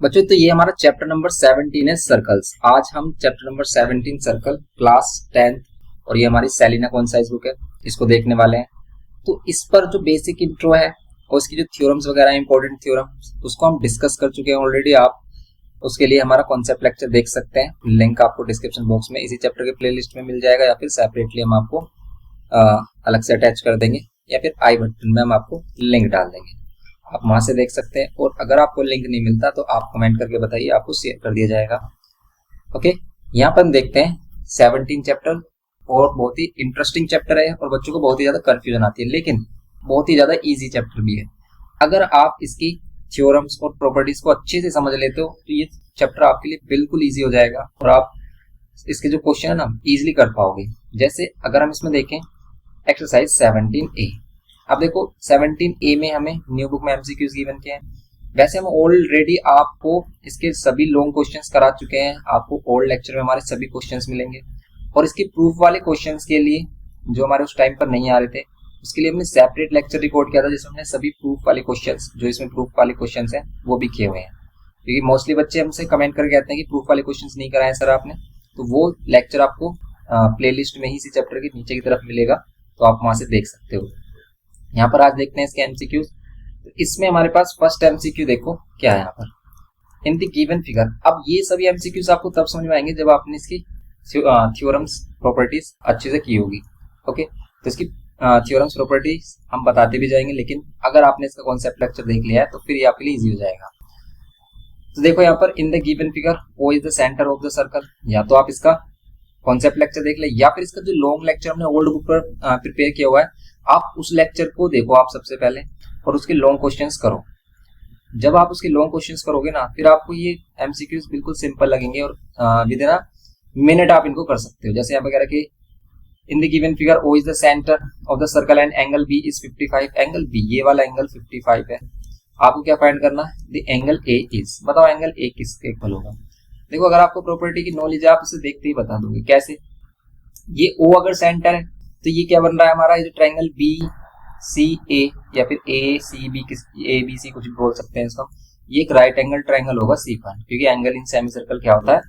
बच्चों तो ये हमारा चैप्टर नंबर 17 है सर्कल्स। आज हम चैप्टर नंबर 17 सर्कल क्लास 10 और ये हमारी सेलिना कॉन्साइज बुक है, इसको देखने वाले हैं। तो इस पर जो बेसिक इंट्रो है और इसकी जो थ्योरम्स वगैरह है, इंपॉर्टेंट थ्योरम, उसको हम डिस्कस कर चुके हैं ऑलरेडी। आप उसके लिए हमारा कॉन्सेप्ट लेक्चर देख सकते हैं, लिंक आपको डिस्क्रिप्शन बॉक्स में इसी चैप्टर के प्लेलिस्ट में मिल जाएगा, या फिर सेपरेटली हम आपको अलग से अटैच कर देंगे, या फिर आई बटन में हम आपको लिंक डाल देंगे, आप वहां से देख सकते हैं। और अगर आपको लिंक नहीं मिलता तो आप कमेंट करके बताइए, आपको शेयर कर दिया जाएगा। ओके, यहाँ पर हम देखते हैं 17 चैप्टर, और बहुत ही इंटरेस्टिंग चैप्टर है और बच्चों को बहुत ही ज्यादा कंफ्यूजन आती है, लेकिन बहुत ही ज्यादा इजी चैप्टर भी है। अगर आप इसकी थ्योरम्स और प्रॉपर्टीज को अच्छे से समझ लेते हो तो ये चैप्टर आपके लिए बिल्कुल ईजी हो जाएगा और आप इसके जो क्वेश्चन है ना इजिली कर पाओगे। जैसे अगर हम इसमें देखें एक्सरसाइज 17A, अब देखो 17A में हमें न्यू बुक में एमसीक्यूज गिवन किए हैं। वैसे हम ऑलरेडी आपको इसके सभी लॉन्ग क्वेश्चंस करा चुके हैं, आपको ओल्ड लेक्चर में हमारे सभी क्वेश्चंस मिलेंगे। और इसके प्रूफ वाले क्वेश्चंस के लिए जो हमारे उस टाइम पर नहीं आ रहे थे, उसके लिए हमने सेपरेट लेक्चर रिकॉर्ड किया था, जिसमें हमने सभी प्रूफ वाले क्वेश्चंस, जो इसमें प्रूफ वाले क्वेश्चंस हैं, वो भी किए हुए हैं। क्योंकि मोस्टली बच्चे हमसे कमेंट करके कहते हैं कि प्रूफ वाले क्वेश्चंस नहीं कराए सर आपने, तो वो लेक्चर आपको प्लेलिस्ट में ही इसी चैप्टर के नीचे की तरफ मिलेगा, तो आप वहां से देख सकते हो। यहाँ पर आज देखते हैं इसके एमसीक्यूज। तो इसमें हमारे पास फर्स्ट एमसीक्यू देखो क्या है यहाँ पर, इन द गिवन फिगर। अब ये सभी एमसीक्यूज आपको तब समझ में आएंगे जब आपने इसकी थ्योरम्स प्रॉपर्टीज अच्छे से की होगी। ओके, तो इसकी थ्योरम्स प्रॉपर्टीज हम बताते भी जाएंगे, लेकिन अगर आपने इसका कॉन्सेप्ट लेक्चर देख लिया है तो फिर ये आपके लिए इजी हो जाएगा। तो देखो यहाँ पर in the given figure O is the centre of the circle, या तो आप इसका कॉन्सेप्ट लेक्चर देख ले, या फिर इसका जो लॉन्ग लेक्चर हमने ओल्ड बुक पर प्रिपेयर किया हुआ है, आप उस लेक्चर को देखो आप सबसे पहले, और उसके लॉन्ग क्वेश्चंस करो। जब आप उसके लॉन्ग क्वेश्चंस करोगे ना, फिर आपको ये एमसीक्यूज बिल्कुल सिंपल लगेंगे और विद इन अ मिनट आप इनको कर सकते हो। जैसे यहाँ वगैरह कि in the given figure O is the centre of the circle and angle B is 55, angle B, ये वाला एंगल 55 है। आपको क्या फाइंड करना है, द एंगल ए इज, बताओ एंगल ए किसके इक्वल होगा। देखो अगर आपको प्रॉपर्टी की नॉलेज है, आप इसे देखते ही बता दोगे। कैसे, ये ओ अगर सेंटर है तो ये क्या बन रहा है हमारा, ये जो ट्रायंगल बी सी ए, या फिर ए सी बी, ए बी सी कुछ भी बोल सकते हैं इसको, ये एक राइट एंगल ट्रायंगल होगा सी पर, क्योंकि एंगल इन सेमी सर्कल क्या होता है,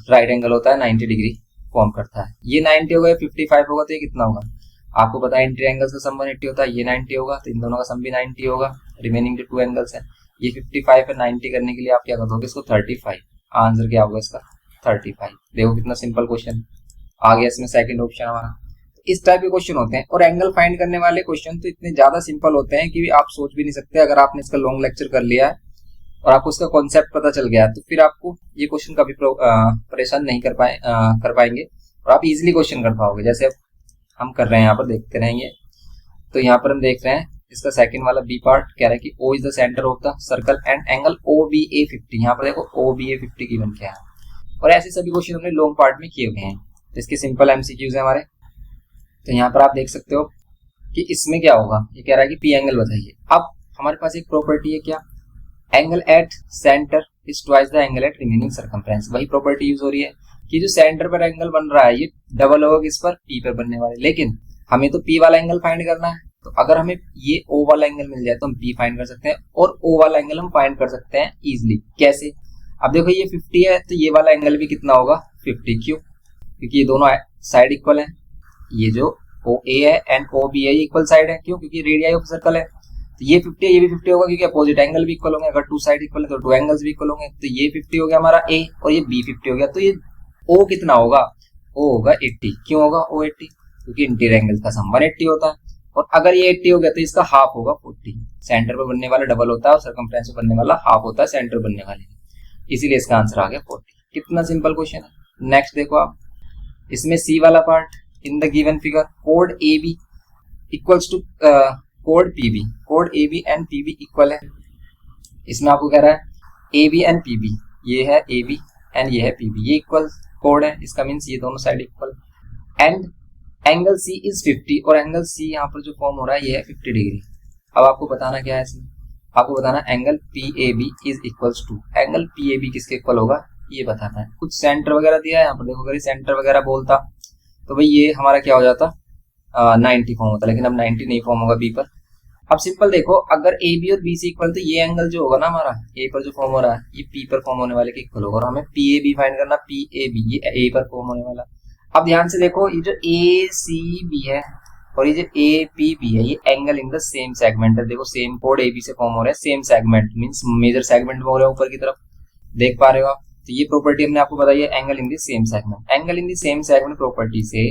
राइट एंगल होता है, 90 डिग्री फॉर्म करता है। ये 90 होगा, 55 होगा, तो ये कितना होगा, आपको पता है इन ट्रायंगल्स का सम 180 होता है, ये 90 होगा, तो इन दोनों का सम भी 90 होगा। रिमेनिंग जो टू एंगल्स है, ये 55 है, 90 करने के लिए आप क्या कर दोगे इसको 35, आंसर क्या होगा इसका 35। देखो कितना सिंपल क्वेश्चन आ गया इसमें सेकंड ऑप्शन हमारा। इस टाइप के क्वेश्चन होते हैं, और एंगल फाइंड करने वाले क्वेश्चन तो इतने ज्यादा सिंपल होते हैं कि आप सोच भी नहीं सकते। अगर आपने इसका लॉन्ग लेक्चर कर लिया है और आपको इसका कॉन्सेप्ट पता चल गया, तो फिर आपको ये क्वेश्चन कभी परेशान नहीं कर पाएंगे, और आप इजिली क्वेश्चन कर पाओगे। जैसे हम कर रहे हैं, यहाँ पर देखते रहेंगे। तो यहाँ पर हम देख रहे हैं इसका सेकंड वाला बी पार्ट कह रहा है कि O is the centre of the circle and angle O B A 50। यहाँ पर देखो ओ बी ए 50 गिवन क्या है, और ऐसे सभी क्वेश्चन हमने लॉन्ग पार्ट में किए हुए हैं। तो इसके सिंपल एमसीक्यूज है हमारे। तो यहाँ पर आप देख सकते हो कि इसमें क्या होगा, ये कह रहा है कि पी एंगल बताइए। अब हमारे पास एक प्रॉपर्टी है क्या, angle at centre is twice the angle at remaining circumference. वही प्रॉपर्टी यूज हो रही है कि जो सेंटर पर एंगल बन रहा है ये डबल होगा किस पर, पी पर बनने वाले, लेकिन हमें तो पी वाला एंगल फाइंड करना है। तो अगर हमें ये ओ वाला एंगल मिल जाए तो हम पी फाइंड कर सकते हैं, और ओ वाला एंगल हम फाइंड कर सकते हैं इजिली। कैसे, अब देखो ये 50 है तो ये वाला एंगल भी कितना होगा 50, क्यों, क्योंकि ये दोनों साइड इक्वल है। ये जो ओ ए है एंड ओ बी है ये इक्वल साइड है, क्यों, क्योंकि रेडियस ऑफ सर्कल है। तो ये 50 है, ये भी 50 होगा, क्योंकि अपोजिट एंगल भी इक्वल होंगे। अगर टू साइड इक्वल है तो टू एंगल्स भी इक्वल होंगे। तो ये 50 हो गया हमारा ए, और ये बी 50 हो गया। तो ये ओ कितना होगा, ओ होगा 80, क्यों होगा ओ 80, क्योंकि इंटीरियर एंगल का सम 180 होता है। और अगर ये 80 हो गया तो इसका हाफ होगा 40। सेंटर पर बनने वाला डबल होता है और सर्कमफ्रेंस पर बनने वाला हाफ होता है सेंटर बनने वाले, इसीलिए इसका आंसर आ गया 40। कितना सिंपल क्वेश्चन है। नेक्स्ट देखो आप, इसमें सी वाला part, in the given figure code A B equals to code P B, code A B and P B equal है। इसमें आपको कह रहा है A B and P B, ये है ए बी एंड ये है पी बी, ये इक्वल कोड है, इसका मीन्स ये दोनों side equal. And angle C is 50, और एंगल सी यहाँ पर जो फॉर्म हो रहा है ये है 50 डिग्री। अब आपको बताना क्या है इसमें, आपको बताना angle P A B is equals to, angle P A B किसके इक्वल होगा ये बताना है। कुछ सेंटर वगैरह दिया है यहाँ पर, देखो अगर ये सेंटर वगैरह बोलता तो भाई ये हमारा क्या हो जाता 90 फॉर्म होता, लेकिन अब 90 नहीं फॉर्म होगा बी पर, अब सिंपल देखो, अगर ए बी और बी सी इक्वल, तो ये एंगल जो होगा ना हमारा ए पर जो फॉर्म हो रहा है ये पी पर फॉर्म होने वाले के इक्वल होगा, और हमें पी ए बी फाइंड करना, पी ए बी ये ए पर फॉर्म होने वाला। अब ध्यान से देखो, ये जो ए सी बी है और ये जो ए पी बी है, ये angle in the same segment है। देखो सेम कोड ए बी से फॉर्म हो रहा है, same segment means major segment में हो रहा है ऊपर की तरफ, देख पा रहे हो आप। तो ये प्रॉपर्टी हमने आपको बताई है, angle in the same segment. Angle in the same segment property से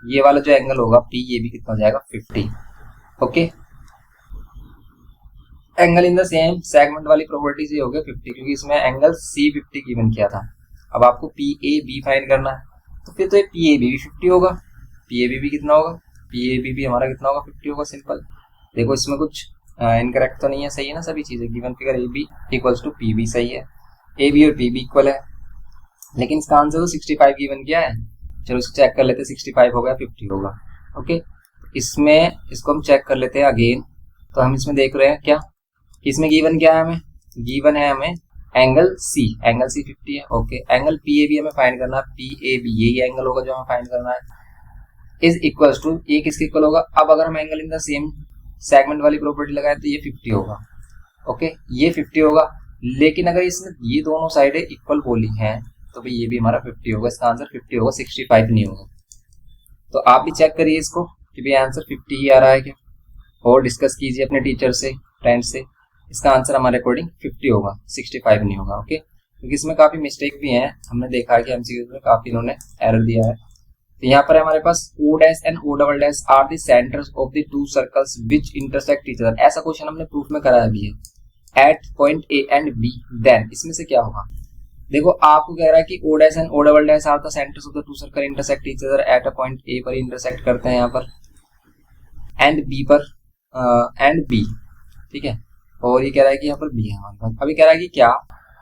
ये वाला जो एंगल होगा पी ए बी कितना हो जाएगा 50। Okay, angle in the same segment वाली प्रॉपर्टी से हो गया 50, क्योंकि इसमें एंगल सी 50 गिवन किया था। अब आपको पी ए बी फाइंड करना है, तो फिर तो ये पी ए बी भी 50 होगा, पी ए बी भी कितना होगा, पी ए बी भी हमारा कितना होगा 50 होगा। सिंपल देखो, इसमें कुछ इनकरेक्ट तो नहीं है, सही है ना सभी चीजें। Given figure A B equals to P B सही है, ए बी और पी बी इक्वल है, लेकिन इसका आंसर तो 65 गिवन किया है। चलो इसको चेक कर लेते हैं, 65 होगा 50 होगा। ओके, इसमें इसको हम चेक कर लेते हैं अगेन। तो हम इसमें देख रहे हैं क्या, इसमें गिवन क्या है, हमें गिवन है हमें एंगल सी 50 है। Okay, angle P A B हमें फाइंड करना है, पी ए बी यही एंगल होगा जो हमें फाइंड करना है, इज इक्वल्स टू ये किसके इक्वल होगा। अब अगर हम angle in the same segment वाली प्रॉपर्टी लगाए तो ये 50 होगा। ओके, ये 50 होगा, लेकिन अगर इसमें ये दोनों साइडें इक्वल बोली हैं तो भाई ये भी हमारा 50 होगा, इसका आंसर 50 होगा, 65 नहीं होगा। तो आप भी चेक करिए इसको कि भाई आंसर 50 ही आ रहा है क्या, और डिस्कस कीजिए अपने टीचर से, फ्रेंड से। इसका आंसर हमारे अकॉर्डिंग 50 होगा, 65 नहीं होगा। ओके, क्योंकि इसमें काफी मिस्टेक भी हैं, हमने देखा है कि एमसीक्यू में काफी इन्होंने एरर दिया है। तो यहाँ पर हमारे पास O dash and O double dash are the centres of the two circles which intersect each other. ऐसा क्वेश्चन हमने प्रूफ में कराया भी है, at point A and B, then इसमें से क्या होगा। देखो आपको कह रहा है कि O dash and O double dash are the centres of the two circle intersect each other at a point A पर इंटरसेक्ट करते हैं यहाँ पर, एंड बी पर एंड बी, ठीक है। और ये कह रहा है कि यहाँ पर बी है हमारे पास। अभी कह रहा है कि क्या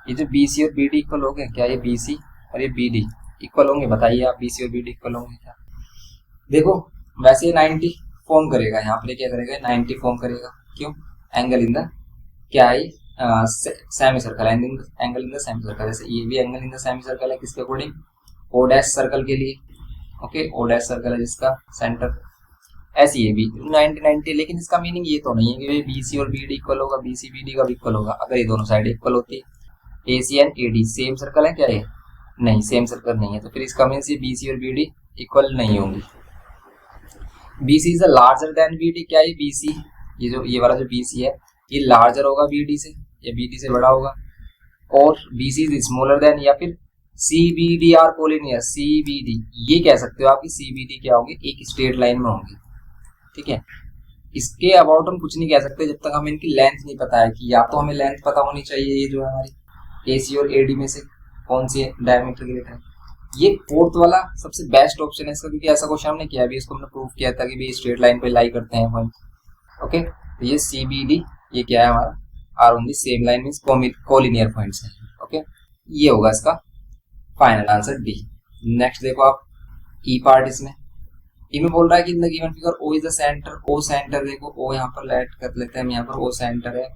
ये जो बी सी और बी डी इक्वल हो गए, क्या ये बी सी और ये बी डी इक्वल होंगे, बताइए आप, बी सी और बी डी इक्वल होंगे क्या। देखो वैसे ये 90 फॉर्म करेगा, यहाँ पर क्या करेगा 90 फॉर्म करेगा, क्यों, एंगल इन द क्या है semi circle, angle in the semi circle. जैसे ये भी angle in the semi circle है, किसके अकॉर्डिंग, ओ डैश सर्कल के लिए। ओके, ओ डैश सर्कल है जिसका सेंटर, ऐसे ये भी 90-90, लेकिन इसका मीनिंग ये तो नहीं है कि बी सी और बी डी इक्वल होगा, बी सी बी डी का भी इक्वल होगा। अगर ये दोनों साइड इक्वल होती है, A C and A D same circle है क्या, ये नहीं सेम सर्कल नहीं है, तो फिर इसका मीन्स ये बी सी और बी डी इक्वल नहीं होंगी। B C is larger than B D, क्या ये बी सी, ये वाला जो बी सी है ये लार्जर होगा बी डी से, या बी डी से बड़ा होगा, और B C is smaller than, या फिर C B D are collinear, C B D ये कह सकते हो आपकी सी बी डी क्या होंगे, एक स्ट्रेट लाइन में होंगे, ठीक है। इसके अबाउट हम कुछ नहीं कह सकते जब तक हमें इनकी लेंथ नहीं पता है, कि या तो हमें लेंथ पता होनी चाहिए ये जो है हमारी ए सी और ए डी में से कौन सी डायमीटर ग्रेटर है। ये फोर्थ वाला सबसे बेस्ट ऑप्शन है इसका, क्योंकि ऐसा क्वेश्चन हमने किया भी, इसको हमने प्रूव किया था कि भी स्ट्रेट लाइन पे लाई करते हैं पॉइंट। ओके, तो ये सी बी डी ये क्या है हमारा, are on the same line means collinear points है। ओके, ये होगा इसका फाइनल आंसर डी। नेक्स्ट देखो आप ई पार्ट, इसमें इनमें बोल रहा है कि in the given figure O is the centre, O centre, देखो O यहाँ पर लेट कर लेते हैं हम, यहाँ पर O सेंटर है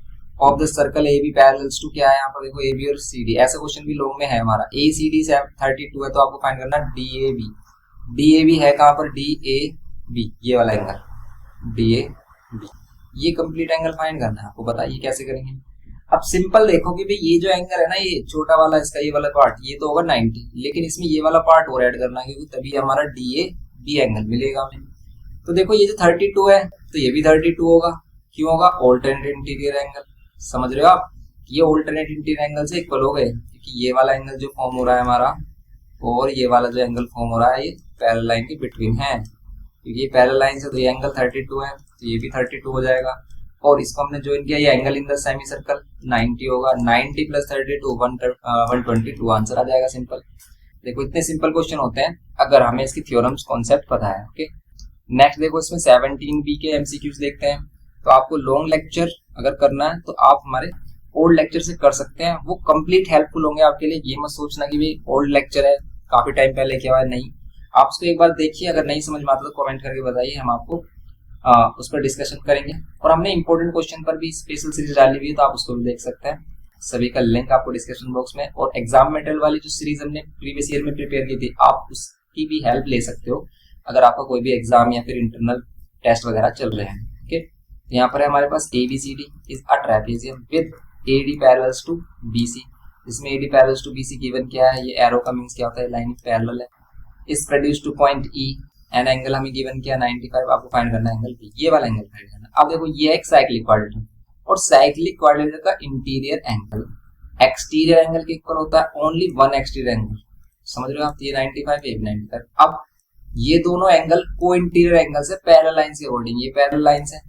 of the circle AB parallels to, क्या है यहाँ पर देखो AB और CD। ऐसा क्वेश्चन भी लॉन्ग में है हमारा, ACD 32 है, तो आपको फाइंड करना DAB। DAB है कहाँ पर, DAB ये वाला एंगल DAB, ये कंप्लीट एंगल फाइंड करना है आपको, बताइए कैसे करेंगे। अब सिंपल देखो कि भाई ये जो एंगल है ना, ये छोटा वाला इसका ये वाला पार्ट ये तो होगा 90, लेकिन इसमें ये वाला पार्ट और ऐड करना है, क्योंकि तभी हमारा DAB एंगल मिलेगा हमें। तो देखो ये जो 32 है तो ये भी 32 होगा, क्यों होगा, ऑल्टरनेट इंटीरियर एंगल, समझ रहे हो आप, ये ऑल्टरनेट इंटीरियर एंगल से इक्वल हो गए, क्योंकि ये वाला एंगल जो फॉर्म हो रहा है हमारा और ये वाला जो एंगल फॉर्म हो रहा है ये पैरेलल लाइन के बिटवीन है, क्योंकि ये पैरेलल लाइन से तो ये एंगल 32 है, तो ये भी 32 हो जाएगा। और इसको हमने ज्वाइन किया, ये angle in the semi circle 90 होगा, 90 प्लस 32 122 आंसर आ जाएगा। सिंपल देखो, इतने सिंपल क्वेश्चन होते हैं अगर हमें इसकी थ्योरम्स कॉन्सेप्ट पता है। ओके, नेक्स्ट देखो इसमें 17B के एमसीक्यूज देखते हैं। तो आपको लॉन्ग लेक्चर अगर करना है तो आप हमारे ओल्ड लेक्चर से कर सकते हैं, वो कंप्लीट हेल्पफुल होंगे आपके लिए। ये मत सोचना कि भाई ओल्ड लेक्चर है काफी टाइम पहले किया हुआ है, नहीं, आप उसको एक बार देखिए, अगर नहीं समझ में आता तो कमेंट करके बताइए, हम आपको उस पर डिस्कशन करेंगे। और हमने इंपॉर्टेंट क्वेश्चन पर भी स्पेशल सीरीज डाली हुई है, तो आप उसको भी देख सकते हैं, सभी का लिंक आपको डिस्क्रिप्शन बॉक्स में। और एग्जाम मटेरियल वाली जो सीरीज हमने प्रीवियस ईयर में प्रिपेयर की थी, आप उसकी भी हेल्प ले सकते हो अगर आपका कोई भी एग्जाम या फिर इंटरनल टेस्ट वगैरह चल रहे हैं। ओके, तो यहाँ पर है हमारे पास ABCD is a trapezium with AD parallels to BC। इसमें AD parallels to BC given क्या है, ये एरो का मींस क्या होता है, लाइन पैरेलल है। इस produce two point E and angle हमें गिवन किया 95, आपको फाइंड करना है एंगल B, ये वाला एंगल फाइंड करना है। अब देखो ये एक साइक्लिक क्वाड्रिलेटरल, और साइक्लिक क्वाड्रिलेटरल का इंटीरियर एंगल एक्सटीरियर एंगल के इक्वल होता है, ओनली वन एक्सटीरियर एंगल, समझ रहे हो आप, ये 95 ये 95। अब ये दोनों एंगल को इंटीरियर एंगल से पैरेलल लाइन से अकॉर्डिंग, ये पैरेलल लाइन है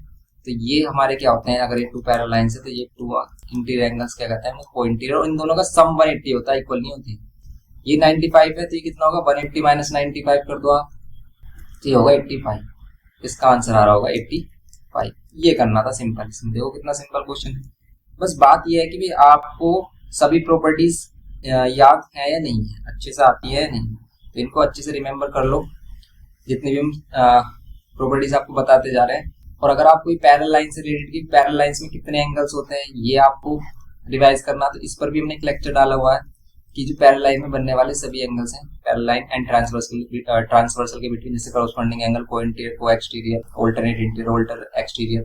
तो ये हमारे क्या होते हैं, अगर ये टू पैरेलल लाइन है तो ये टू इंटीरियर एंगल्स क्या कहते हैं, को इंटीरियर, और इन दोनों का सम 180 होता है, इक्वल नहीं होती। ये 95 है तो ये कितना होगा, 180 माइनस 95 कर दो आप, तो ये होगा 85, इसका आंसर आ रहा होगा 85। ये करना था सिंपल, इसमें देखो कितना सिंपल क्वेश्चन है। बस बात ये है कि भाई आपको सभी प्रॉपर्टीज याद है या नहीं है, अच्छे से आती है या नहीं, तो इनको अच्छे से रिमेम्बर कर लो जितनी भी हम प्रॉपर्टीज आपको बताते जा रहे हैं। और अगर आप कोई पैरेलल लाइन से रिलेटेड की पैरेलल लाइंस में कितने एंगल्स होते हैं ये आपको रिवाइज करना, तो इस पर भी हमने एक लेक्चर डाला हुआ है कि जो पैरेलल लाइन में बनने वाले सभी एंगल्स हैं, पैरेलल लाइन एंड ट्रांसवर्सल के बिटवीन, जैसे corresponding angle, co interior, co exterior, alternate interior, alter exterior,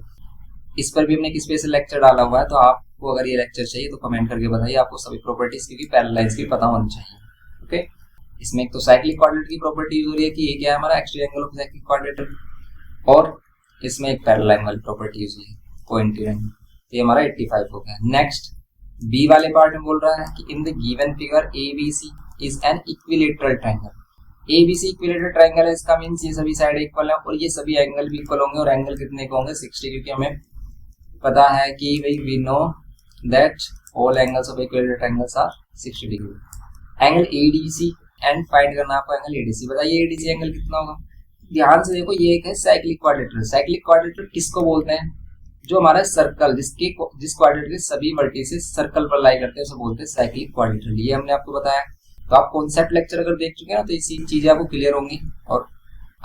इस पर भी हमने एक स्पेशल लेक्चर डाला हुआ है। तो आपको अगर ये लेक्चर चाहिए तो कमेंट करके बताइए, आपको सभी प्रॉपर्टीज की पैरेलल लाइंस की पता होनी चाहिए। ओके, इसमें एक तो साइक्लिक क्वाड्रेटर की प्रॉपर्टी यूज हो रही है कि ये क्या है हमारा एक्सटीरियर एंगल ऑफ साइक्लिक क्वाड्रेटर, और इसमें एक पैरेलल लाइन वाली प्रॉपर्टी यूज हुई है, को इंटीरियर एंगल, तो ये हमारा 85 हो गया। नेक्स्ट बी वाले पार्ट में बोल रहा है कि in the given figure ABC is an equilateral triangle. ABC equilateral triangle है, इसका मींस ये सभी साइड इक्वल है और ये सभी एंगल भी इक्वल होंगे, और एंगल कितने के होंगे, 60, क्योंकि हमें पता है कि भाई we know that all angles of equilateral triangles are 60 degree. Angle ADC and find करना आपको एंगल ADC, बताइए ADC एंगल कितना होगा। ध्यान से देखो, ये एक है साइक्लिक क्वाड्रेटर। साइक्लिक क्वाड्रेटर किसको बोलते हैं, जो हमारा सर्कल जिस क्वाड्रेटर के सभी वर्टिसेस सर्कल पर लाई करते हैं उसे बोलते हैं साइक्लिक क्वाड्रेटर। ये हमने आपको बताया। तो आप कॉन्सेप्ट लेक्चर अगर देख चुके हैं ना तो इसी चीजें आपको क्लियर होंगी, और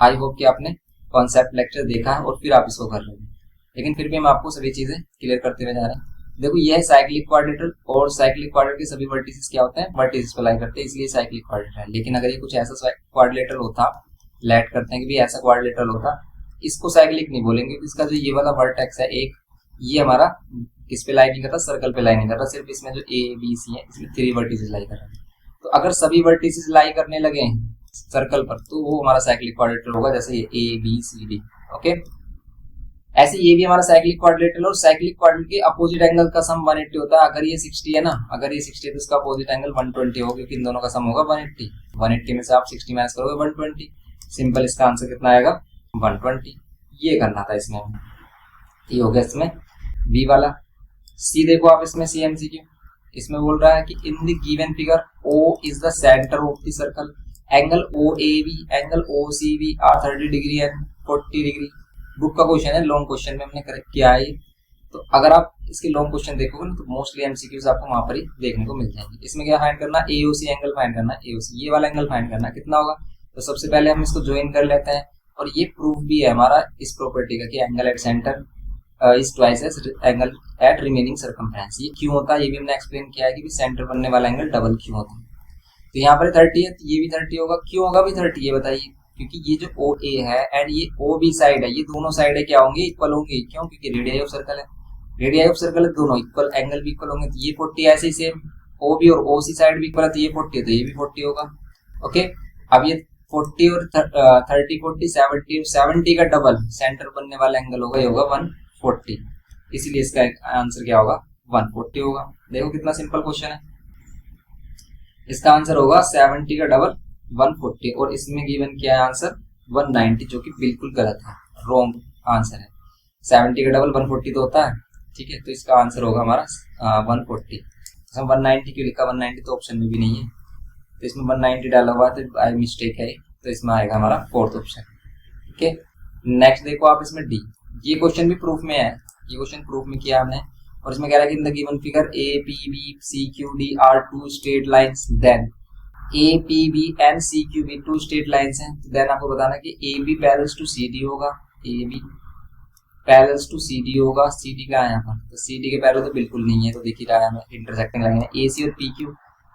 आई होप कि आपने कॉन्सेप्ट लेक्चर देखा है और फिर आप इसको कर रहे हैं, लेकिन फिर भी हम आपको सभी चीजें क्लियर करते हुए जा रहे हैं। देखो ये है साइक्लिक क्वाड्रेटर, और साइक्लिक क्वाड्रेटर के सभी वर्टिसेस क्या होते हैं, वर्टिसेस पर लाई करते हैं, इसलिए साइक्लिक क्वाड्रेटर है। लेकिन अगर ये कुछ ऐसा क्वाड्रिलेटरल होता, लेट करते हैं कि भी ऐसा क्वाड्रिलेटरल होता, इसको साइक्लिक नहीं बोलेंगे, इसका जो ये वाला वर्टेक्स है एक, ये हमारा किस पे लाई नहीं करता, सर्कल पे लाई नहीं करता, सिर्फ इसमें जो ABC है इसमें 3 वर्टिसेस लाई कर रहे हैं। तो अगर सभी वर्टिसेस लाई करने लगे हैं सर्कल पर तो वो हमारा साइक्लिक क्वाड्रिलेटरल होगा, जैसे ये ABCD। ओके, ऐसे ये भी हमारा साइक्लिक क्वाड्रिलेटरल, और साइक्लिक क्वाड्रिलेटरल के अपोजिट एंगल का सम 180 होता है। अगर ये 60 है ना, अगर ये 60 है तो इसका अपोजिट एंगल 120 होगा, क्योंकि इन दोनों का सम होगा 180। 180 में से आप 60 माइनस करोगे 120, सिंपल, इसका आंसर कितना आएगा 120। ये करना था इसमें, ये हो गया इसमें बी वाला। सी देखो आप, इसमें CMCQ, इसमें बोल रहा है कि in the given figure O is the centre of the circle, angle OAB angle OCB are 30 degree and 40 degree. Book का क्वेश्चन है, लॉन्ग क्वेश्चन में हमने करेक्ट किया है। तो अगर आप इसके लॉन्ग क्वेश्चन देखोगे ना तो मोस्टली MCQs आपको वहां पर ही देखने को मिल जाएंगे। इसमें क्या फाइंड करना, AOC एंगल फाइंड करना, AOC ये वाला एंगल फाइंड करना, कितना होगा। तो सबसे पहले हम इसको ज्वाइन कर लेते हैं, और ये प्रूफ भी है हमारा इस प्रॉपर्टी का कि angle at centre is twice as angle at remaining circumference. ये क्यों होता है ये भी हमने एक्सप्लेन किया है कि सेंटर बनने वाला एंगल डबल क्यों होता है। तो यहाँ पर 30 है तो ये भी 30 होगा, क्यों होगा भी 30 ये बताइए, क्योंकि ये जो OA है एंड ये OB साइड है, ये दोनों साइड है क्या होंगे, इक्वल होंगे। क्यों, क्योंकि रेडियस ऑफ सर्कल है, रेडियस ऑफ सर्कल है, दोनों इक्वल, एंगल भी इक्वल होंगे। तो ये 40 ऐसे ही सेम, OB और OC साइड भी इक्वल है, तो ये 40 है तो ये भी 40 होगा। ओके, अब ये 40 और 30 40 70 और 70 का डबल सेंटर बनने वाला एंगल होगा, ये होगा 140, इसीलिए इसका आंसर क्या होगा 140 होगा। देखो कितना सिंपल क्वेश्चन है, इसका आंसर होगा 70 का डबल 140, और इसमें गिवन किया है आंसर 190, जो कि बिल्कुल गलत है, रॉन्ग आंसर है। 70 का डबल 140 तो होता है, ठीक है, तो इसका आंसर होगा हमारा 140। 190 क्यों लिखा, 190 तो ऑप्शन में भी नहीं है, तो इसमें 190 डाला हुआ तो बाय मिस्टेक है, तो इसमें आएगा हमारा 4th ऑप्शन। ओके, नेक्स्ट देखो आप, इसमें D, ये क्वेश्चन भी प्रूफ में है, ये क्वेश्चन प्रूफ में किया हमने, और इसमें कह रहा है कि in the given figure APBCQD are 2 straight lines, then APB and CQB 2 straight lines हैं, तो देन आपको बताना कि AB पैरेलल्स टू CD होगा, AB पैरेलल्स टू CD होगा, CD का है यहाँ पर, तो CD के पैरेलल तो बिल्कुल नहीं है, तो देख ही रहा है हमें इंटरसेक्टिंग लाइन है, AC और PQ,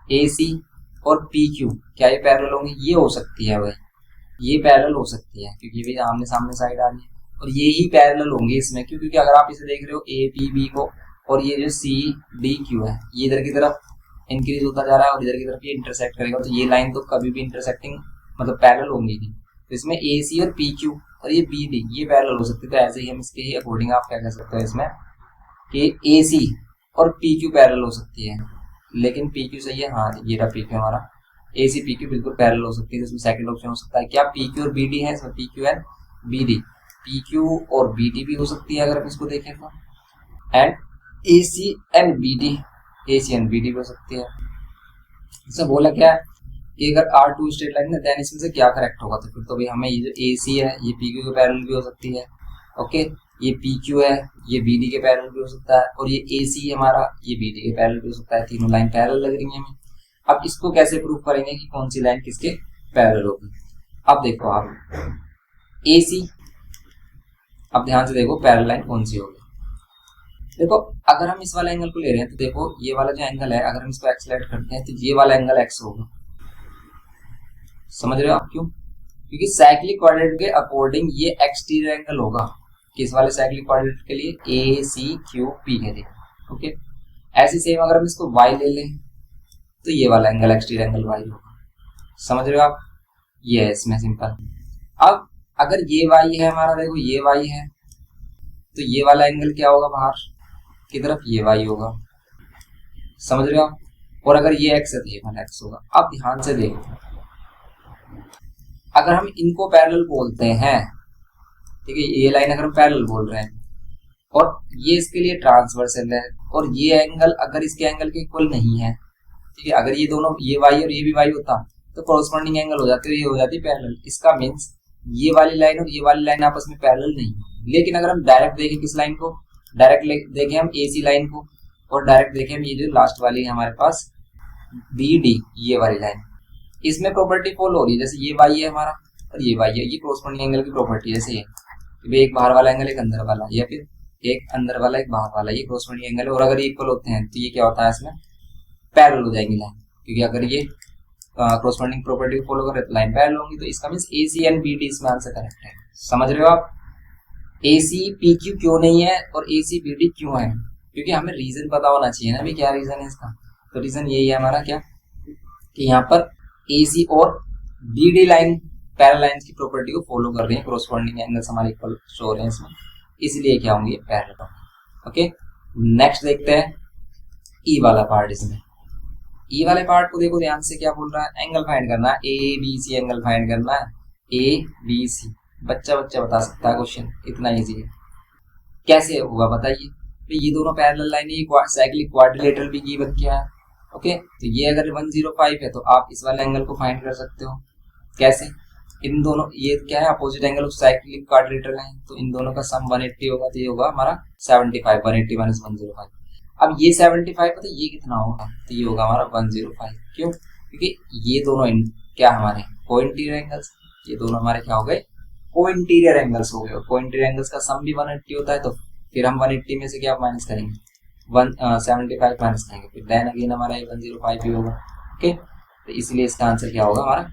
AC और PQ क्या ये पैरेलल होंगे, ये हो सकती है भाई, ये पैरेलल हो सकती है क्योंकि भी आमने सामने साइड आ रही है। और ये ही पैरेलल होंगे इसमें, क्योंकि अगर आप इसे देख रहे हो ए पी बी को, और ये जो सी डी क्यू है ये इधर की तरफ इंक्रीज होता जा रहा है और इधर की तरफ ये इंटरसेक्ट करेगा, तो ये लाइन तो कभी भी इंटरसेक्टिंग मतलब पैरेलल होंगी नहीं। तो इसमें ए सी और पी क्यू और ये बी डी ये पैरेलल हो सकती है। तो ऐसे ही हम इसके ही अकॉर्डिंग आप क्या कह सकते हो इसमें कि ए सी और पी क्यू पैरेलल हो सकती है, लेकिन पी क्यू सही है, हाँ ये रहा पी क्यू हमारा, ए सी पी क्यू बिल्कुल पैरेलल हो सकती है। इसमें सेकंड ऑप्शन हो सकता है क्या, पी क्यू और बी डी है, इसमें P Q and B D, P Q और बी डी भी हो सकती है अगर हम इसको देखें तो, and A C and B D, A C and B D भी हो सकती है। इसमें बोला क्या है कि अगर आर टू स्ट्रेट लाइन है देन इसमें से क्या करेक्ट होगा, तो फिर तो भी हमें ये जो ए सी है ये पी क्यू के पैरेलल भी हो सकती है, ओके, ये पी क्यू है ये बी डी के पैरेलल भी हो सकता है, और ये ए सी हमारा ये बी डी के पैरेलल भी हो सकता है। तीनों लाइन पैरेलल लग रही है हमें। अब इसको कैसे प्रूव करेंगे कि कौन सी लाइन किसके पैरेलल होगी। अब देखो आप ए सी, अब ध्यान से देखो पैरेलल लाइन कौन सी होगी। देखो अगर हम इस वाला एंगल को ले रहे हैं तो देखो ये वाला जो एंगल है अगर हम इसको एक्सलेट करते हैं तो ये वाला एंगल एक्स होगा, समझ रहे हो आप क्यों, क्योंकि साइक्लिक कोऑर्डिनेट के अकॉर्डिंग ये एक्सटीरियर एंगल होगा किस वाले साइक्लिक कोऑर्डिनेट के लिए, ए सी क्यू पी के लिए, ओके। ऐसे सेम अगर हम इसको वाई ले लें तो ये वाला एंगल एक्सटीरियर एंगल वाई होगा, समझ रहे हो आप, ये है इसमें सिंपल। अब अगर ये वाई है हमारा, देखो ये वाई है तो ये वाला एंगल क्या होगा बाहर की तरफ, ये वाई होगा, समझ रहे हो आप, और अगर ये एक्स है तो ये वाला एक्स होगा। अब ध्यान से देखो अगर हम इनको पैरेलल बोलते हैं, ठीक है, ये लाइन अगर हम पैरेलल बोल रहे हैं और ये इसके लिए ट्रांसवर्सल है और ये एंगल अगर इसके एंगल के इक्वल नहीं है, ठीक है, अगर ये दोनों ये वाई और ये भी वाई होता तो कॉरस्पॉन्डिंग एंगल हो जाती है, ये हो जाती है पैरेलल। इसका मीन्स ये वाली लाइन और ये वाली लाइन आपस में पैरेलल नहीं है। लेकिन अगर हम डायरेक्ट देखें किस लाइन को, डायरेक्ट देखें हम ए सी लाइन को और डायरेक्ट देखें हम ये जो लास्ट वाली है हमारे पास बी डी ये वाली लाइन, इसमें प्रॉपर्टी फॉलो हो रही है। जैसे ये वाई है हमारा और ये वाई है, ये कॉरस्पॉन्डिंग एंगल की प्रॉपर्टी जैसे है एक बाहर वाला एंगल एक अंदर वाला, या फिर एक अंदर वाला एक बाहर वाला, ये कॉरस्पॉन्डिंग एंगल है। और अगर ये इक्वल होते हैं तो ये क्या होता है इसमें पैरेलल हो जाएंगी लाइन, क्योंकि अगर ये कॉरस्पॉन्डिंग प्रॉपर्टी को फॉलो कर रहे तो लाइन पैरेलल होंगी। तो इसका means A C and B D इसमें आंसर करेक्ट है, समझ रहे हो आप। ए सी पी क्यू क्यों नहीं है और ए सी बी डी क्यों है, क्योंकि हमें रीजन पता होना चाहिए ना भाई क्या रीजन है इसका। तो रीजन यही है हमारा क्या कि यहाँ पर ए सी और B D line parallel lines की प्रॉपर्टी को फॉलो कर रही है, कॉरस्पॉन्डिंग एंगल्स हमारे इक्वल शो हो रहे हैं इसमें, इसलिए क्या होंगे पैरेलल होंगे। ओके, नेक्स्ट देखते हैं ई वाला पार्ट। इसमें ई वाले पार्ट को देखो ध्यान से, क्या बोल रहा है, एंगल फाइंड करना है, A B C angle find करना है, ए बी सी। बच्चा बता सकता है क्वेश्चन, इतना इजी है। कैसे होगा बताइए, तो ये दोनों पैरेलल लाइन, ये साइक्लिक क्वाड्रिलेटरल भी गिवन किया है, ओके। तो ये अगर 105 है तो आप इस वाले एंगल को फाइंड कर सकते हो। कैसे, इन दोनों, ये क्या है opposite angle of cyclic quadrilateral है, तो इन दोनों का सम 180 होगा, तो ये होगा हमारा 75, 180 माइनस 105। अब ये 75 है तो ये कितना होगा, तो ये होगा हमारा 105। क्यों, क्योंकि ये दोनों क्या हमारे को इंटीरियर एंगल्स, ये दोनों हमारे क्या हो गए को इंटीरियर एंगल्स हो गए। को इंटीरियर एंगल्स का सम भी 180 होता है, तो फिर हम 180 में से क्या माइनस करेंगे, 75 माइनस करेंगे, फिर देन अगेन हमारा 105 ही होगा, ओके। तो इसलिए इसका आंसर क्या होगा हमारा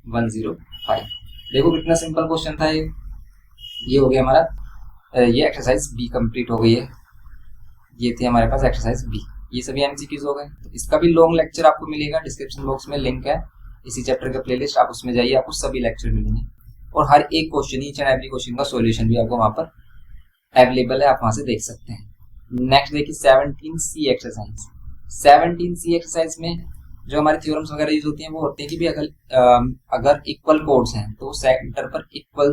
105। देखो कितना सिंपल क्वेश्चन था ये हो गया हमारा, ये एक्सरसाइज बी कंप्लीट हो गई है। ये थी हमारे पास एक्सरसाइज बी, ये सभी एमसीक्यूज हो गए। तो इसका भी लॉन्ग लेक्चर आपको मिलेगा, डिस्क्रिप्शन बॉक्स में लिंक है इसी चैप्टर का प्लेलिस्ट, आप उसमें जाइए, आपको सभी लेक्चर मिलेंगे और हर एक question, each and every question का सॉल्यूशन भी आपको वहां पर अवेलेबल है, आप वहां से देख सकते हैं। नेक्स्ट देखिए 17C एक्सरसाइज। 17C एक्सरसाइज में जो हमारी थ्योरम्स वगैरह यूज होती हैं वो होती है कि भी अगर इक्वल कोड्स हैं तो सेंटर पर इक्वल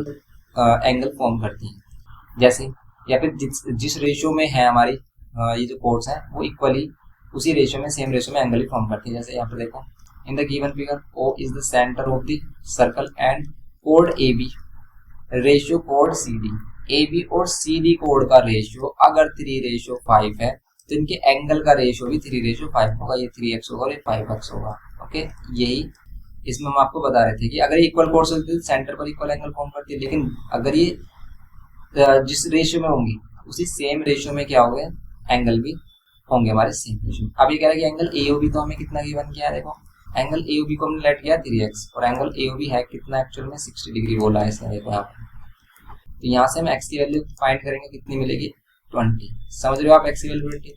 एंगल फॉर्म करती हैं, जैसे या फिर जिस रेशियो में है हमारी ये जो कोड्स हैं वो इक्वली उसी रेशियो में, सेम रेशियो में एंगल ही फॉर्म करती है। जैसे यहाँ पर देखो, इन the given figure O is the centre of the circle and code AB ratio code CD। AB और CD कोड का रेशियो अगर 3:5 है तो इनके एंगल का रेशियो भी 3:5 होगा, ये 3x होगा और ये 5x होगा, ओके। यही इसमें हम आपको बता रहे थे कि अगर इक्वल कोड्स होती है सेंटर पर इक्वल एंगल फॉर्म करती है, लेकिन अगर ये जिस रेशियो में होंगी उसी सेम रेशियो में क्या होगा एंगल भी होंगे हमारे सेम रेशियो में। अब ये कह रहा है कि एंगल AOB तो हमें कितना गिवन किया है, देखो एंगल AOB को हमने लेट किया 3x और एंगल AOB है कितना एक्चुअल में 60 डिग्री बोला है इसने, देखो यहाँ पर तो यहाँ से हम x की वैल्यू फाइंड करेंगे, कितनी मिलेगी 20। समझ रहे हो आप x की वैल्यू 20।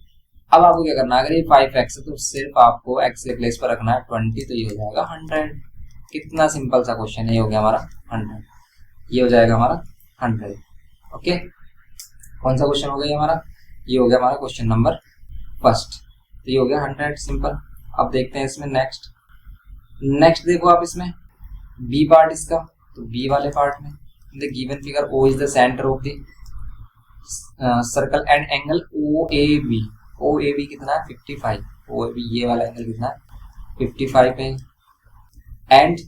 अब आपको क्या करना है, अगर ये 5x है तो सिर्फ आपको x के प्लेस पर रखना है 20, तो ये हो जाएगा 100। कितना सिंपल सा क्वेश्चन है, ये हो गया हमारा 100, ये हो जाएगा हमारा 100। ओके, कौन सा क्वेश्चन हो गया हमारा, ये हो गया हमारा क्वेश्चन नंबर फर्स्ट। तो ये हो गया 100 सिंपल। अब देखते हैं इसमें नेक्स्ट देखो आप इसमें बी पार्ट इसका। तो बी वाले पार्ट में the given figure O is the centre of the circle and angle O A B. O A B कितना है 55, ओ ए बी ये वाला एंगल कितना है 55 है। And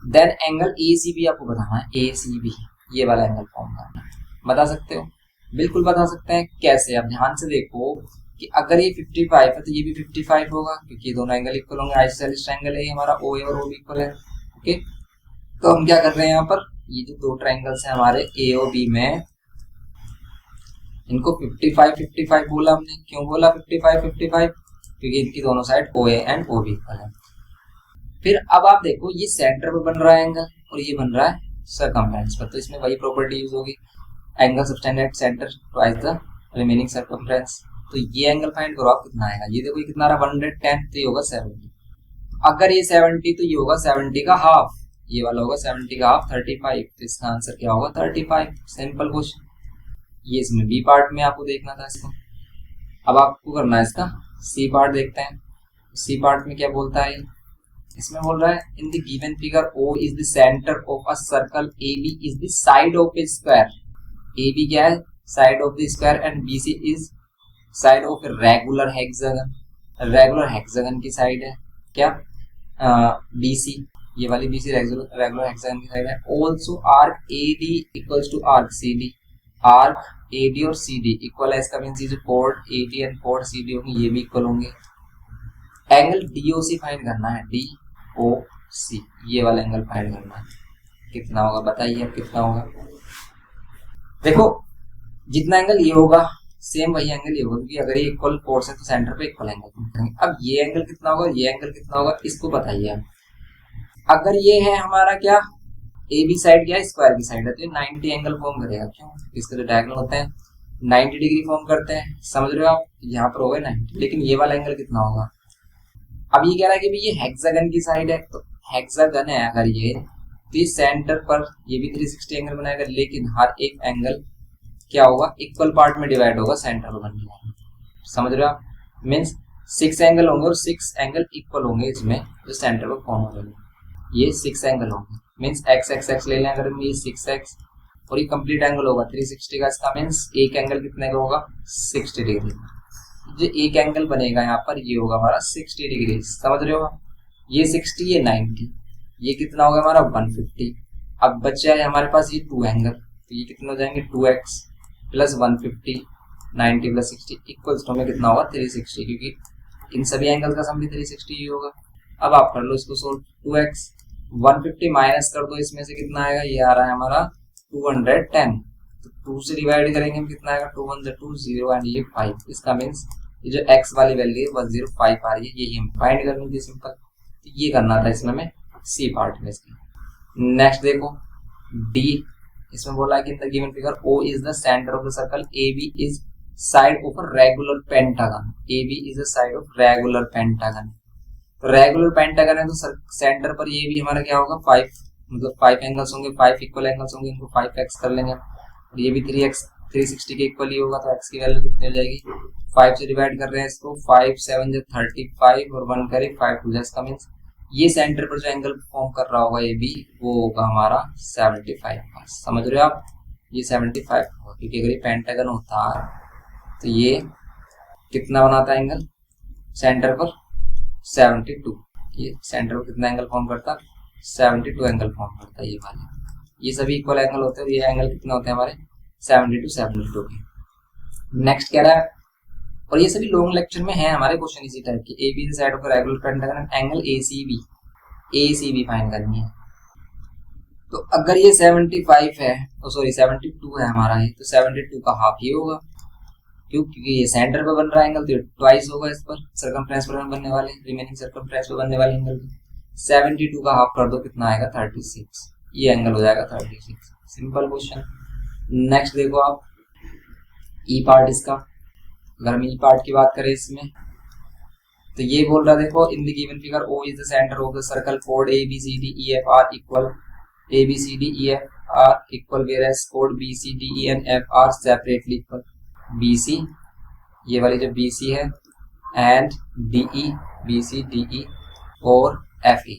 then angle A C B आपको बताना है, ए सी बी ये वाला एंगल फॉर्म करना है। बता सकते हो, बिल्कुल बता सकते हैं। कैसे, आप ध्यान से देखो कि अगर ये 55 है तो ये भी 55 होगा, क्योंकि दोनों एंगल इक्वल होंगे। आइसोसेलेस ट्रायंगल है ये हमारा, ओ ए और ओ बी इक्वल है। ओके, तो हम क्या कर रहे हैं यहाँ पर, ये जो दो ट्रायंगल्स हैं हमारे ए और बी में, इनको 55 बोला हमने। क्यों बोला 55, क्योंकि इनकी दोनों side O A and O B equal है। फिर अब आप देखो ये सेंटर पर बन रहा है एंगल और ये बन रहा है सर्कमफ्रेंस पर, तो इसमें वही प्रॉपर्टी यूज होगी, angle subtend at centre twice the remaining circumference. तो ये एंगल फाइंड करो आप, कितना आएगा, ये देखो ये कितना आ रहा 110, तो ये होगा 70। अगर ये 70 तो ये होगा 70 का हाफ, ये वाला होगा 70 का हाफ 35, तो इसका आंसर क्या होगा 35। Simple question. ये इसमें बी पार्ट में आपको देखना था इसको। अब आपको करना है इसका सी पार्ट, देखते हैं सी पार्ट में क्या बोलता है। इसमें बोल रहा है in the given figure O is the centre of a circle, A B is the side of a square. A B क्या है, side of the square, and B C is side of regular hexagon. Regular hexagon की side है क्या, B C, ये वाली B C regular hexagon की side है। Also arc A D equals to arc C D. Arc A D और C D equal है, इसका मीन्स ये जो code A D and code C D होंगे ये भी इक्वल होंगे। एंगल डी ओ सी फाइंड करना है, डी ओ सी ये वाला एंगल फाइंड करना है। कितना होगा बताइए अब, कितना होगा। देखो जितना एंगल ये होगा सेम वही एंगल ये होगा, क्योंकि अगर ये इक्वल कोर्स है तो सेंटर पे इक्वल एंगल। अब ये एंगल कितना होगा, ये एंगल कितना होगा, इसको बताइए आप। अगर ये है हमारा क्या ए बी साइड, क्या स्क्वायर की साइड है, तो ये 90 एंगल फॉर्म करेगा। क्यों, इसके जो डायगोनल होते हैं 90 डिग्री फॉर्म करते हैं, समझ रहे हो आप। यहाँ पर होगा 90, लेकिन ये वाला एंगल कितना होगा। अब ये कह रहा है कि ये हेक्सागन की साइड है, तो हेक्सागन है अगर ये, तो ये सेंटर पर ये भी 360 एंगल बनाएगा, लेकिन हर एक एंगल क्या होगा इक्वल पार्ट में डिवाइड होगा, सेंटर पर बन जाएगा। समझ रहे हो आप, मीन्स 6 एंगल होंगे और 6 एंगल इक्वल होंगे इसमें जो सेंटर पर फॉर्म हो जाएंगे, ये 6 एंगल होंगे। मीन्स एक्स एक्स एक्स ले लें अगर हम, ये 6x और ये कंप्लीट एंगल होगा 360 का, इसका मीन्स एक एंगल कितने का होगा 60 डिग्री। जो एक एंगल बनेगा यहाँ पर ये होगा हमारा 60 डिग्री। समझ रहे हो आप, ये 60 ये 90, ये कितना होगा हमारा 150। अब बचा है हमारे पास ये 2 एंगल, तो ये कितने हो जाएंगे 2x plus 150, 90 plus 60 equals to में कितना होगा 360, क्योंकि इन सभी एंगल का सम भी 360 ही होगा। अब आप कर लो इसको सोल्व, 2x 150 माइनस कर दो, इसमें से कितना आएगा, ये आ रहा है हमारा 210, तो 2 से डिवाइड करेंगे हम कितना आएगा 2 1 2 0 एंड ये 5। इसका मीन्स ये जो x वाली वैल्यू है 105 आ रही है, यही हम फाइंड करनी थी सिंपल। तो ये करना था इसमें हमें सी पार्ट में इसकी। नेक्स्ट देखो डी, इसमें बोला है कि in the given figure O is the centre of the circle, AB is side of a regular pentagon. AB is the side of regular pentagon. तो रेगुलर पेंटागन है तो सेंटर पर ये भी हमारा क्या होगा 5, मतलब 5 एंगल्स होंगे, 5 इक्वल एंगल्स होंगे, इनको 5x कर लेंगे और ये भी 3x 360 के इक्वल ही होगा। तो x की वैल्यू कितनी हो जाएगी, 5 से डिवाइड कर रहे हैं इसको, 5 7 जो 35 और 1 करे 5 2 इसका मीन्स ये सेंटर पर जो एंगल फॉर्म कर रहा होगा ये भी वो होगा हमारा 75 का। समझ रहे हो आप, ये 75 होगा, क्योंकि अगर ये पेंटागन होता तो ये कितना बनाता है एंगल सेंटर पर 72, ये सेंटर पर कितना एंगल फॉर्म करता 72 एंगल फॉर्म करता है ये वाला। ये सभी इक्वल एंगल होते हैं, ये एंगल कितने होते हैं हमारे 72 के। नेक्स्ट कह रहा है, और ये सभी लॉन्ग लेक्चर में है हमारे क्वेश्चन इसी टाइप के, A B side of regular pentagon angle ACB find करनी है। तो अगर ये 75 है, तो सॉरी 72 है हमारा ये, तो 72 का हाफ ये होगा, क्योंकि ये सेंटर पर बन रहा है एंगल, तो ट्वाइस होगा इस पर सर्कमफ्रेंस पर बनने वाले, रिमेनिंग सर्कमफ्रेंस पर बनने वाले एंगल। 72 का हाफ कर दो कितना आएगा 36, ये एंगल हो जाएगा 36। Simple question. नेक्स्ट देखो आप ई पार्ट इसका, अगर हम ई पार्ट की बात करें इसमें तो ये बोल रहा है देखो इन the given figure O is the centre of the circle, code A B C D E F are equal, A B C D E F are equal whereas code B C D E and F are separately equal। B C ये वाली जो B C है and D E B C D E और F E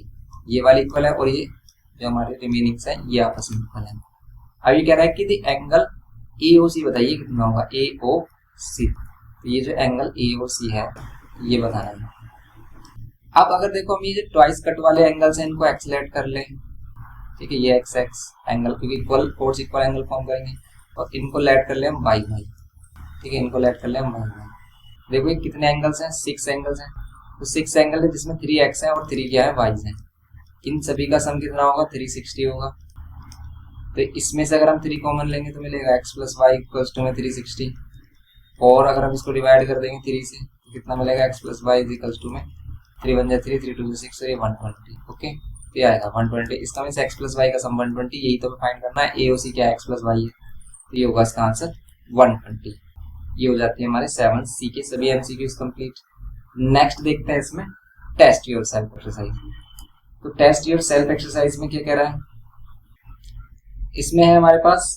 ये वाली equal है, और ये जो हमारे रिमेनिंग्स है ये आपस में इक्वल है। अब ये कह रहा है कि द एंगल AOC बताइए कितना होगा, AOC। तो ये जो एंगल AOC है ये बताना है। अब अगर देखो हम ये जो ट्वाइस कट वाले एंगल्स हैं इनको एक्सलेट कर लें, ठीक है, ये एक्स एक्स एंगल क्योंकि equal course equal angle form करेंगे, और इनको लेट कर ले हम वाई वाई, ठीक है, इनको लेट कर ले हम वाई वाई। देखो ये कितने एंगल्स हैं, 6 एंगल्स हैं, तो 6 एंगल है जिसमें 3 एक्स है और 3 क्या है, वाईज है। इन सभी का सम कितना होगा, 360 होगा। तो इसमें से अगर हम 3 कॉमन लेंगे तो मिलेगा x plus y equals to में 360, और अगर हम इसको डिवाइड कर देंगे 3 से तो कितना मिलेगा, x plus y equals to में 3 1 जा 3 3 2 6 और ये 120। ओके, तो ये आएगा 120। इसका मीन्स x प्लस वाई का सम 120, यही तो फाइंड करना है। AOC क्या है, x प्लस वाई है, तो ये होगा इसका आंसर 120। ये हो जाती है हमारे 7C के सभी MCQs कंप्लीट। नेक्स्ट देखते हैं इसमें टेस्ट योर सेल्फ एक्सरसाइज। तो टेस्ट योर सेल्फ एक्सरसाइज में क्या कह रहा है, इसमें है हमारे पास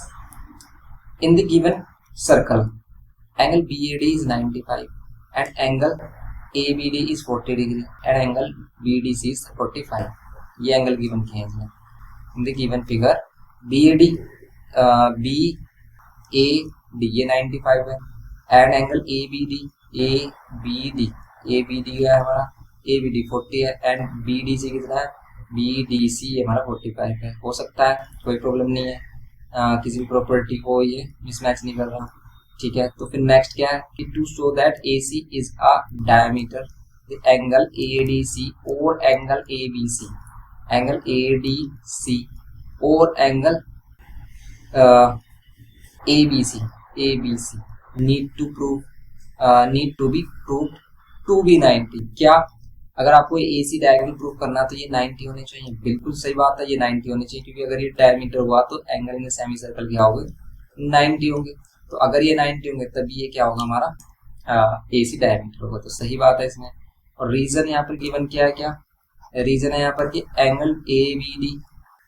in the given circle angle BAD is 95 and angle ABD is 40 degree and angle BDC is 45। ये एंगल गिवन किए हैं इसमें। इन the given figure BAD BAD ये 95 है एंड एंगल ABD है हमारा, ABD 40 है एंड BDC कितना है, BDC हमारा 45 है। हो सकता है, कोई प्रॉब्लम नहीं है, किसी भी प्रॉपर्टी को ये मिसमैच नहीं कर रहा, ठीक है। तो फिर नेक्स्ट क्या है कि to show that AC is a diameter the angle ADC और एंगल ABC और angle ABC need to be proved to be 90। क्या अगर आपको AC डायगोनल प्रूव करना तो ये 90 होने चाहिए, बिल्कुल सही बात है, ये 90 होने चाहिए क्योंकि अगर ये डायमीटर हुआ तो एंगल इन सेमी सर्कल क्या होंगे, 90 होंगे। तो अगर ये 90 होंगे तभी ये क्या होगा हमारा AC डायमीटर होगा, तो सही बात है इसमें। और रीजन यहाँ पर गिवन किया है, क्या रीजन है यहाँ पर कि एंगल ABD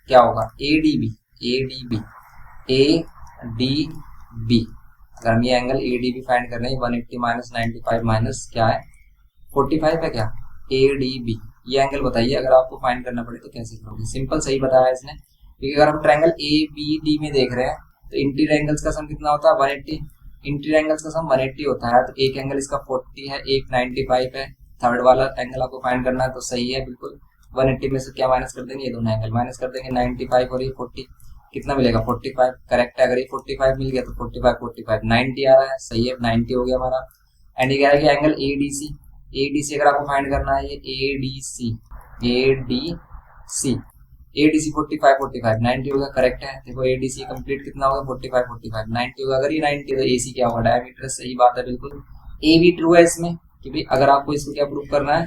क्या होगा, ADB अगर हम ये एंगल ADB फाइंड कर रहे हैं 180 माइनस 95 माइनस क्या है 45 है, क्या ADB ये एंगल बताइए। अगर आपको फाइंड करना पड़े तो कैसे करोगे, सिंपल सही बताया इसने, क्योंकि अगर हम ट्रायंगल ABD में देख रहे हैं तो इंटीरियर एंगल्स का सम कितना होता है, 180। इंटीरियर एंगल्स का सम 180 होता है, तो एक एंगल इसका 40 है, एक 95 है। थर्ड वाला एंगल आपको फाइंड करना है तो सही है बिल्कुल। 180 में से क्या माइनस कर देंगे, ये दोनों एंगल माइनस कर देंगे, 95 और ये 40 कितना मिलेगा, 45 करेक्ट है। अगर ये 45 मिल गया तो 45 90 आ रहा है, सही है, 90 हो गया हमारा। एंड ये कह रहा है कि एंगल ADC अगर आपको फाइंड करना है, ये ADC 45 90 होगा, करेक्ट है। देखो ADC कंप्लीट कितना होगा, 45 90 होगा। अगर ये 90 तो AC क्या होगा, डायमीटर, सही बात है बिल्कुल। A भी ट्रू है इसमें कि भाई अगर आपको इसको क्या प्रूव करना है,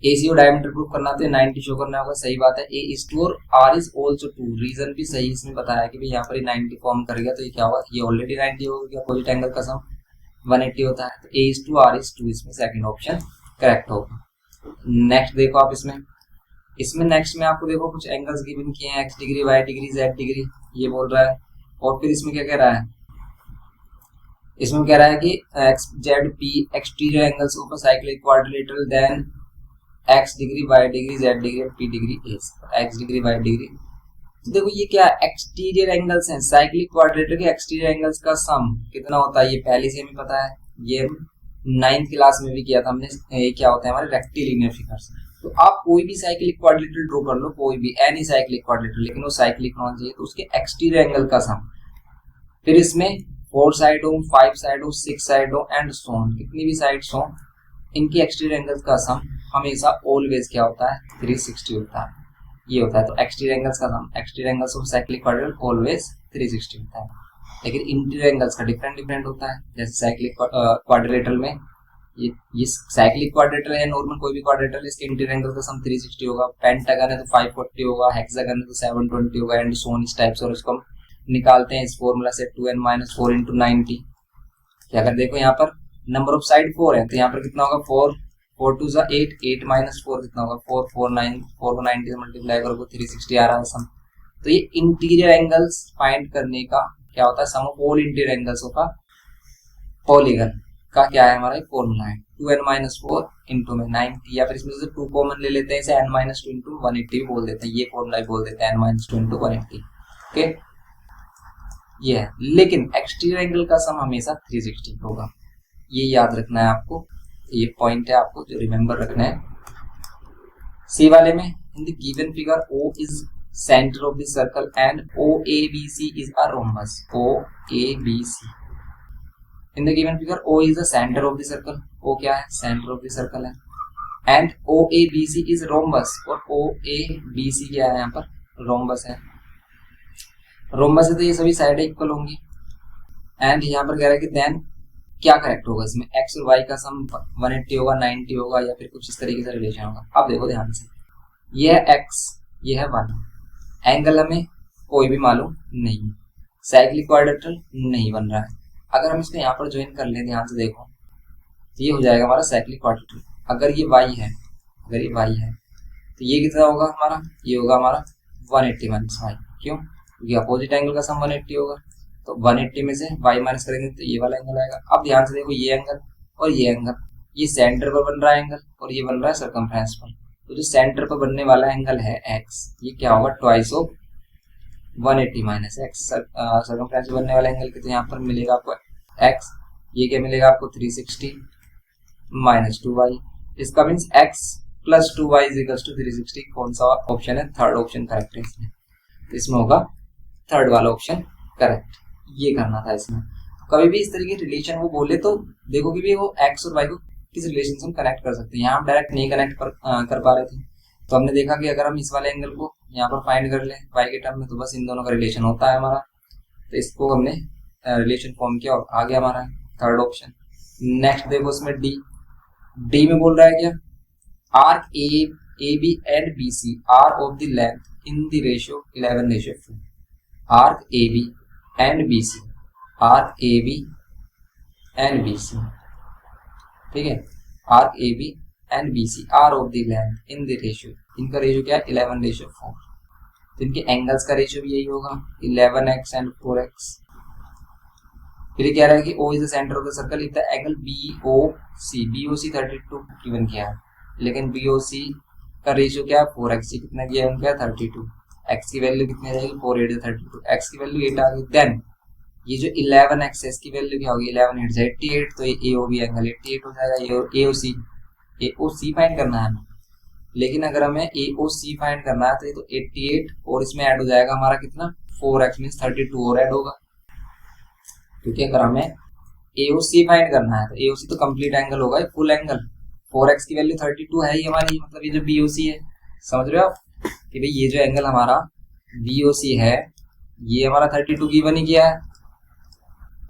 AC और डायमीटर प्रूव करना है तो 90 शो करना होगा, सही बात है। A is 2 और R is also 2, रीजन भी सही इसमें बताया कि भाई यहाँ पर 90 फॉर्म कर गया तो ये क्या होगा, ये ऑलरेडी 90 हो गया, अपोजिट एंगल का सम 180 होता है, तो A is 2 R is 2, इसमें सेकंड ऑप्शन करेक्ट होगा। नेक्स्ट देखो आप इसमें नेक्स्ट में आपको देखो कुछ एंगल्स गिवन किए हैं, x degree, y degree, z degree, ये बोल रहा है। और फिर इसमें क्या कह रहा है, इसमें कह रहा है कि XZP exterior angles of a cyclic quadrilateral then x degree, y degree, z degree, p degree is x degree, y degree. तो देखो ये क्या एक्सटीरियर एंगल्स हैं, साइक्लिक क्वाड्रिलेटर के एक्सटीरियर एंगल्स का सम कितना होता है, ये पहले से हमें पता है, ये 9th क्लास में भी किया था हमने। ये क्या होता है हमारे रेक्टिलिनियर फिगर्स। तो आप कोई भी साइक्लिक क्वाड्रिलेटरल ड्रॉ कर लो, कोई भी एनी साइक्लिक क्वाड्रिलेटरल, लेकिन वो साइक्लिक होना चाहिए, तो उसके एक्सटीरियर एंगल का सम। फिर इसमें 4 साइड हो, 5 साइड हो, 6 साइड हो एंड सो ऑन, कितनी भी साइड्स हो, इनकी एक्सटीरियर एंगल्स का सम हमेशा ऑलवेज क्या होता है, 360 होता है, ये होता है। तो एक्सटीरियर एंगल्स का sum, exterior angles of cyclic quadrilateral always 360 होता है, लेकिन इंटीरियर एंगल्स का डिफरेंट होता है। जैसे साइक्लिक क्वाड्रिलेटरल में ये साइक्लिक क्वाड्रेटर है, नॉर्मल कोई भी क्वाड्रेटर, इसके इंटीरियर एंगल का सम 360 होगा, पेंटागन है तो 540 होगा, हेक्सागन है तो 720 होगा, एंड सो ऑन इस टाइप से। और इसको हम निकालते हैं इस फॉर्मूला से 2n-4 इंटू 90। अगर देखो यहाँ पर नंबर ऑफ साइड 4 है तो यहाँ पर कितना होगा 4 4 2 जा 8 8 माइनस 4 कितना होगा 4 4 9 4 को 90 से मल्टीप्लाई करोगे 360 आ रहा है सम। तो ये इंटीरियर एंगल्स फाइंड करने का क्या होता है, सम ऑफ ऑल इंटीरियर एंगल्स का पॉलीगन का क्या है हमारा फॉर्मूला है 2n-4 इंटू में 90, या फिर इसमें से 2 कॉमन ले लेते हैं, इसे n-2 इंटू 180 भी बोल देते हैं, ये फॉर्मूला बोल देते हैं n-2 इंटू 180। ओके, ये है। लेकिन एक्सटीरियर एंगल का सम हमेशा 360 होगा, ये याद रखना है आपको, ये पॉइंट है आपको जो रिमेंबर रखना है। सी वाले में इन the given figure O is centre of the circle and OABC is a rhombus. OABC in the given figure O is the centre of the circle, O क्या है सेंटर ऑफ द सर्कल है, and OABC is rhombus, और OABC क्या है यहाँ पर rhombus है। Rhombus है तो ये सभी साइडें इक्वल होंगी, एंड यहाँ पर कह रहा है कि देन क्या करेक्ट होगा इसमें, एक्स और वाई का सम 180 होगा 90 होगा, या फिर कुछ इस तरीके से रिलेशन होगा। अब देखो ध्यान से, ये है एक्स ये है वाई, एंगल हमें कोई भी मालूम नहीं है, साइक्लिक क्वाड्रेटर नहीं बन रहा है। अगर हम इसको यहाँ पर ज्वाइन कर लें, ध्यान से देखो, तो ये हो जाएगा हमारा साइक्लिक क्वाड्रेटर। अगर ये वाई है, अगर ये वाई है तो ये कितना होगा हमारा, ये होगा हमारा 180 माइनस वाई। क्यों, क्योंकि अपोजिट एंगल का सम 180 होगा, तो 180 में से y माइनस करेंगे तो ये वाला एंगल आएगा। अब ध्यान से देखो, ये एंगल और ये एंगल, ये सेंटर पर बन रहा है एंगल और ये बन रहा है सर्कमफ्रेंस पर। तो जो सेंटर पर बनने वाला एंगल है x, ये क्या होगा twice of 180 minus x. Circumference पर बनने वाला एंगल तो यहाँ पर मिलेगा आपको x, ये क्या मिलेगा आपको 360 माइनस 2y। इसका means x plus 2y is equal to 360। कौन सा ऑप्शन है, थर्ड ऑप्शन करेक्ट है इसमें, इसमें होगा थर्ड वाला ऑप्शन करेक्ट। ये करना था इसमें। कभी भी इस तरीके रिलेशन वो बोले तो देखो कि भी वो एक्स और वाई को किस रिलेशन से हम कनेक्ट कर सकते हैं। यहाँ हम डायरेक्ट नहीं कनेक्ट कर पा रहे थे, तो हमने देखा कि अगर हम इस वाले एंगल को यहाँ पर फाइंड कर लें वाई के टर्म में, तो बस इन दोनों का रिलेशन होता है हमारा। तो इसको हमने रिलेशन फॉर्म किया और आ गया हमारा थर्ड ऑप्शन। नेक्स्ट देखो इसमें डी में बोल रहा है क्या, arc A B and B C are of the length in the ratio 11:4। Arc A B and B C, arc A B and B C, ठीक है, arc A B and B C are of the length in the ratio, इनका ratio क्या है 11:4। तो इनके angles का ratio भी यही होगा 11x एंड 4x। फिर कह रहा है कि O is the centre of the circle if the angle BOC 32 given किया है, लेकिन BOC का रेशियो क्या है 4x, कितना गिवन किया है 32, x की वैल्यू कितनी आ जाएगी 4 8 32, x की वैल्यू 8 आ गई। देन ये जो 11x है इसकी वैल्यू क्या होगी 11 8 88, तो ये AOB एंगल 88 हो जाएगा। AOC फाइंड करना है हमें, लेकिन अगर हमें AOC फाइंड करना है तो ये तो 88 और इसमें ऐड हो जाएगा हमारा कितना 4x मींस 32 और ऐड होगा, क्योंकि अगर हमें AOC फाइंड करना है तो AOC तो कंप्लीट एंगल होगा, फुल एंगल। 4x की वैल्यू 32 है ही हमारी, मतलब ये जो BOC है, समझ रहे हो आप कि भाई ये जो एंगल हमारा BOC है ये हमारा 32 गिवन ही किया है,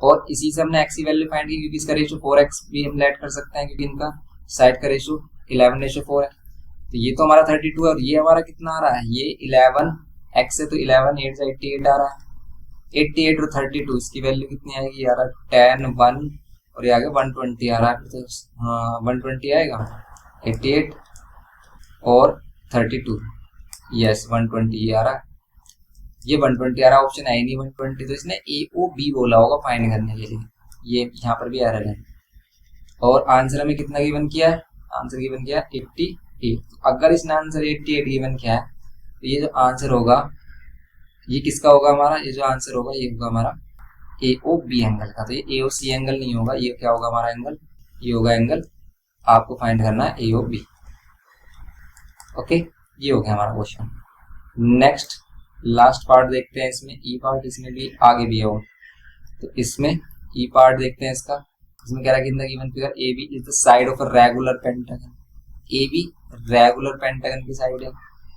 और इसी से हमने x की वैल्यू फाइंड की, क्योंकि इसका रेशियो 4x भी हम ऐड कर सकते हैं, क्योंकि इनका साइड का रेशियो 11:4 है। तो ये तो हमारा 32 है, और ये हमारा कितना आ रहा है, ये 11x है तो 11 8 88 आ रहा है। 88 और 32 इसकी वैल्यू कितनी आएगी यार 10 1 और ये आगे 120 आ रहा है, तो 120 आएगा 88 और 32, यस 120 ये आ रहा है, ये 120 आ रहा है, ऑप्शन है नहीं 120, तो इसने AOB बोला होगा फाइंड करने के लिए, ये यहाँ पर भी एरर है। और आंसर हमें कितना गिवन किया है, आंसर गिवन किया 88। तो अगर इसने आंसर 88 गिवन किया है तो ये जो आंसर होगा ये किसका होगा हमारा, ये जो आंसर होगा ये होगा हमारा AOB एंगल का। तो ये AOC एंगल नहीं होगा, ये क्या होगा हमारा एंगल, ये होगा एंगल आपको फाइंड करना है AOB। ओके, ये हो गया हमारा क्वेश्चन। नेक्स्ट लास्ट पार्ट देखते हैं, इसमें ई पार्ट, इसमें भी आगे भी है वो, तो इसमें ई पार्ट देखते हैं इसका। इसमें कह रहा है कि in the given figure AB is the side of a regular pentagon, AB regular pentagon की साइड है,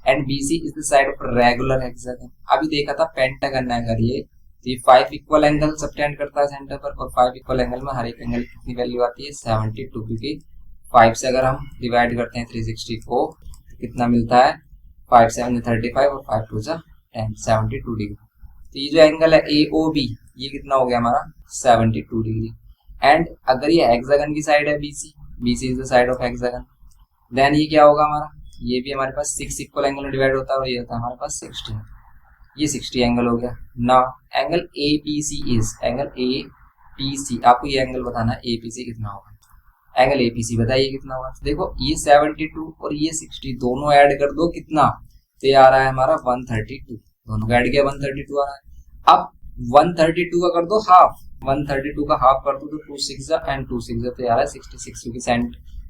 and BC is the side of a regular hexagon. अभी देखा था पेंटागन है अगर ये, तो ये 5 इक्वल एंगल सबटेंड करता है सेंटर पर, और 5 इक्वल एंगल में हर एक एंगल की कितनी वैल्यू आती है 72, क्योंकि 5 से अगर हम डिवाइड करते हैं 360 को तो कितना मिलता है 5 7 35 और 5 2 10, 72 डिग्री। तो ये जो एंगल है AOB ये कितना हो गया हमारा 72 डिग्री। एंड अगर ये हेक्सागन की साइड है BC is the side of hexagon, then ये क्या होगा हमारा, ये भी हमारे पास 6 इक्वल एंगल डिवाइड होता है और ये होता है हमारे पास 60, ये 60 एंगल हो गया। Now angle APC is, angle APC आपको ये एंगल बताना है APC कितना होगा, एंगल APC बताइए कितना होगा। देखो ये 72 और ये 60 दोनों ऐड कर दो कितना, तो ये आ रहा है हमारा 132, दोनों का ऐड किया 132 आ रहा है। अब 132 का कर दो हाफ, 132 का हाफ कर दो तो 2 6 एंड 2 6 तो ये आ रहा है 66, क्योंकि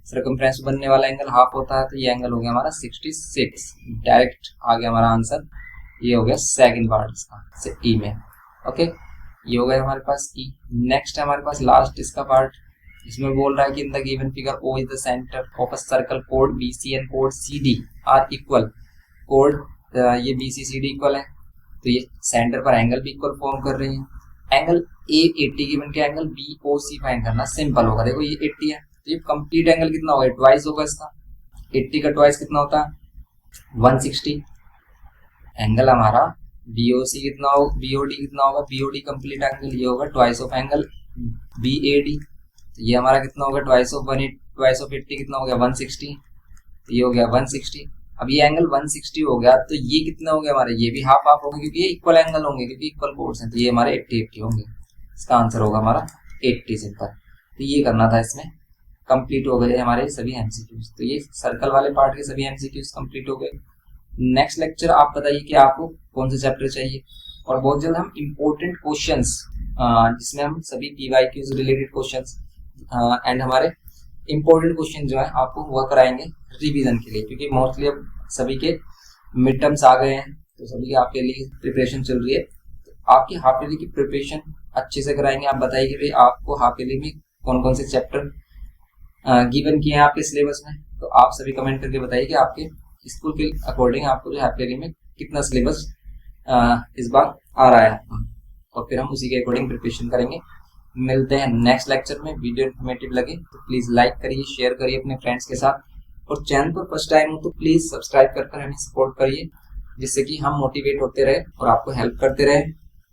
सर्कमफ्रेंस बनने वाला एंगल हाफ होता है, तो ये एंगल हो गया हमारा 66। डायरेक्ट आ गया हमारा आंसर, ये हो गया सेकंड पार्ट इसका ई में। ओके, ये हो गया हमारे पास ई। नेक्स्ट है हमारे पास लास्ट इसका पार्ट, इसमें बोल रहा है कि in the given figure O is the centre of a circle, कोड BC एंड कोड CD आर इक्वल। कोड ये BC CD इक्वल है, तो ये सेंटर पर एंगल भी इक्वल फॉर्म कर रही है। एंगल A 80 गिवन के एंगल BOC फाइंड करना सिंपल होगा। देखो ये 80 है, तो ये कंप्लीट एंगल कितना होगा, ट्वाइस होगा इसका। 80 का ट्वाइस कितना होता है 160। एंगल हमारा BOC कितना होगा, BOD कितना होगा, BOD कंप्लीट एंगल ये होगा ट्वाइस ऑफ एंगल BAD, तो ये हमारा कितना होगा ट्वाइस ऑफ 80 कितना हो गया 160, तो ये हो गया 160। अब ये एंगल 160 हो गया, तो ये कितना हो गया हमारे, ये भी हाफ हाफ होंगे क्योंकि ये इक्वल एंगल होंगे, क्योंकि इक्वल कोड्स हैं, तो ये हमारे 80 होंगे। इसका आंसर होगा हमारा 80 सिंपल। तो ये करना था, इसमें कंप्लीट हो गए हमारे सभी एमसीक्यूज। तो ये सर्कल वाले पार्ट के सभी एमसीक्यूज कंप्लीट हो गए। नेक्स्ट लेक्चर आप बताइए कि आपको कौन सा चैप्टर चाहिए, और बहुत जल्द हम इम्पोर्टेंट क्वेश्चंस जिसमें हम सभी PYQs रिलेटेड क्वेश्चंस एंड हमारे इम्पोर्टेंट क्वेश्चन जो है आपको वो कराएंगे रिवीजन के लिए, क्योंकि मोस्टली अब सभी के मिड टर्म्स आ गए हैं, तो सभी के आपके लिए प्रिपरेशन चल रही है। तो आपकी हाफ ईयरली की प्रिपरेशन अच्छे से कराएंगे। आप बताइए कि भाई आपको हाफ ईयरली में कौन कौन से चैप्टर गिवन किए हैं आपके सिलेबस में, तो आप सभी कमेंट करके बताइए कि आपके स्कूल के अकॉर्डिंग आपको जो हाफ ईयरली में कितना सिलेबस इस बार आ रहा है, और फिर हम उसी के अकॉर्डिंग प्रिपरेशन करेंगे। मिलते हैं नेक्स्ट लेक्चर में। वीडियो इन्फॉर्मेटिव लगे तो प्लीज लाइक करिए, शेयर करिए अपने फ्रेंड्स के साथ, और चैनल पर फर्स्ट टाइम हो तो प्लीज सब्सक्राइब कर हमें सपोर्ट करिए, जिससे कि हम मोटिवेट होते रहे और आपको हेल्प करते रहे।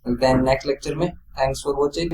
मिलते हैं नेक्स्ट लेक्चर में। Thanks for watching.